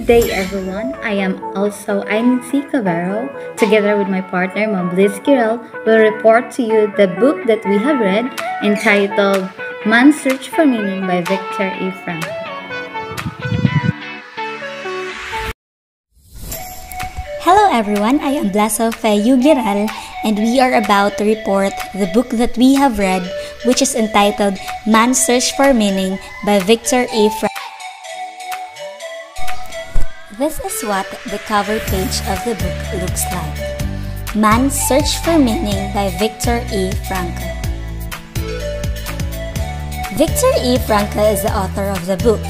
day, everyone. I'm C. Cavero. Together with my partner, Ma'am Bliss Kirel, will report to you the book that we have read entitled Man's Search for Meaning by Viktor E. Frankl. Hello everyone, I am Blaso Feyu Giral, and we are about to report the book that we have read, which is entitled Man's Search for Meaning by Viktor E. Frankl. This is what the cover page of the book looks like. Man's Search for Meaning by Viktor E. Frankl. Viktor E. Frankl is the author of the book.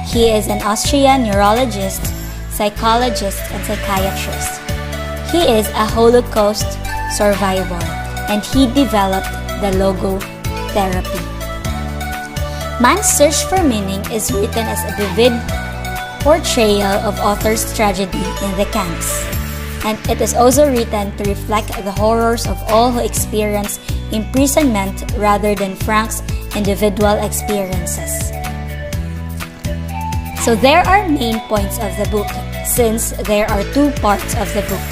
He is an Austrian neurologist, psychologist, and psychiatrist. He is a Holocaust survivor, and he developed the logotherapy. Man's Search for Meaning is written as a vivid portrayal of author's tragedy in the camps, and it is also written to reflect the horrors of all who experience imprisonment rather than Frank's individual experiences. So there are main points of the book, since there are two parts of the book,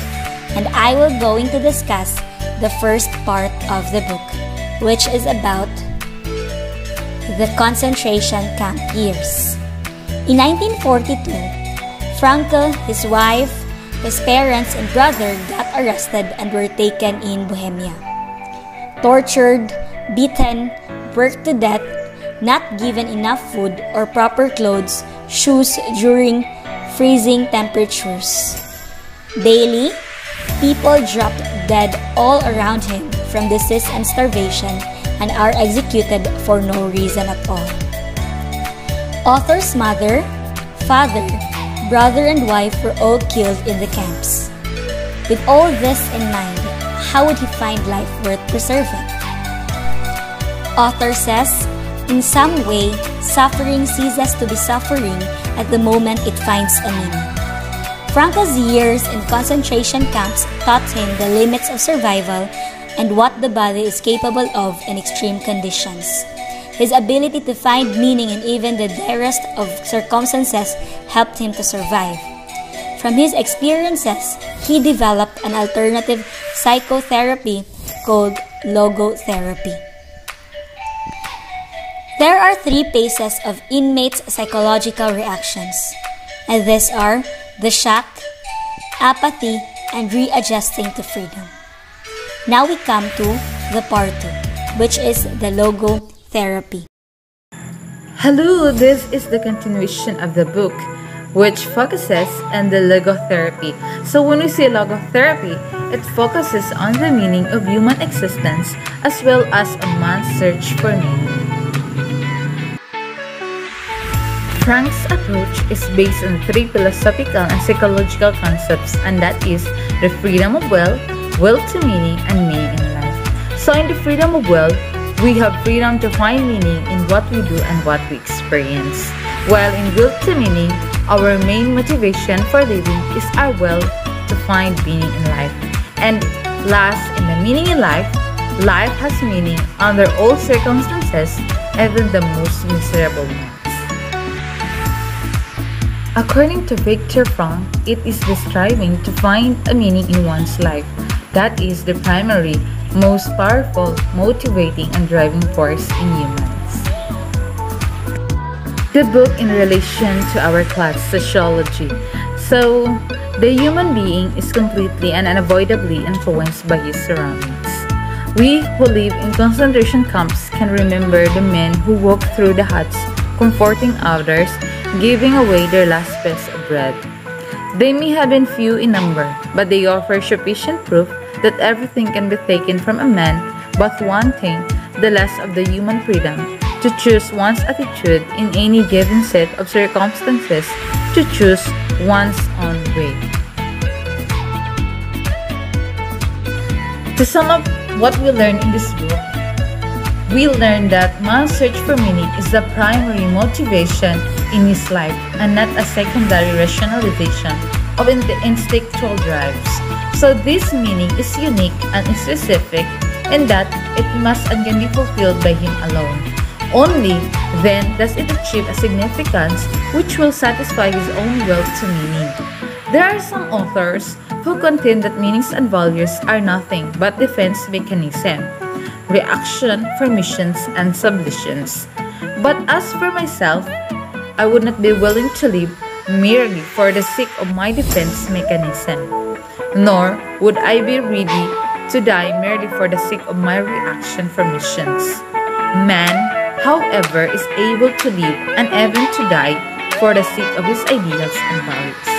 and I will going to discuss the first part of the book, which is about the concentration camp years. In 1942, Frankl, his wife, his parents, and brother got arrested and were taken in Bohemia. Tortured, beaten, worked to death, not given enough food or proper clothes, shoes during freezing temperatures. Daily, people dropped dead all around him from disease and starvation and are executed for no reason at all. Author's mother, father, brother, and wife were all killed in the camps. With all this in mind, how would he find life worth preserving? Author says, in some way, suffering ceases to be suffering at the moment it finds a meaning. Frankl's years in concentration camps taught him the limits of survival and what the body is capable of in extreme conditions. His ability to find meaning in even the direst of circumstances helped him to survive. From his experiences, he developed an alternative psychotherapy called logotherapy. There are three phases of inmates' psychological reactions, and these are the shock, apathy, and readjusting to freedom. Now we come to the part 2, which is the logotherapy. Hello, this is the continuation of the book, which focuses on the logotherapy. So when we say logotherapy, it focuses on the meaning of human existence as well as a man's search for meaning. Frank's approach is based on three philosophical and psychological concepts, and that is the freedom of will to meaning, and meaning in life. So in the freedom of will, we have freedom to find meaning in what we do and what we experience. While in will to meaning, our main motivation for living is our will to find meaning in life. And last, in the meaning in life, life has meaning under all circumstances, even the most miserable ones. According to Viktor Frankl, it is the striving to find a meaning in one's life that is the primary, most powerful, motivating, and driving force in humans. The book in relation to our class, sociology. So, the human being is completely and unavoidably influenced by his surroundings. We who live in concentration camps can remember the men who walked through the huts, comforting others, giving away their last piece of bread. They may have been few in number, but they offer sufficient proof that everything can be taken from a man, but one thing, the loss of the human freedom, to choose one's attitude in any given set of circumstances, to choose one's own way. To sum up what we learned in this book, we learned that man's search for meaning is the primary motivation in his life and not a secondary rationalization of instinctual drives. So this meaning is unique and specific in that it must and can be fulfilled by him alone. Only then does it achieve a significance which will satisfy his own will to meaning. There are some authors who contend that meanings and values are nothing but defense mechanism, reaction for missions and submissions. But as for myself, I would not be willing to live merely for the sake of my defense mechanism, nor would I be ready to die merely for the sake of my reaction for missions. Man, however, is able to live and even to die for the sake of his ideals and values.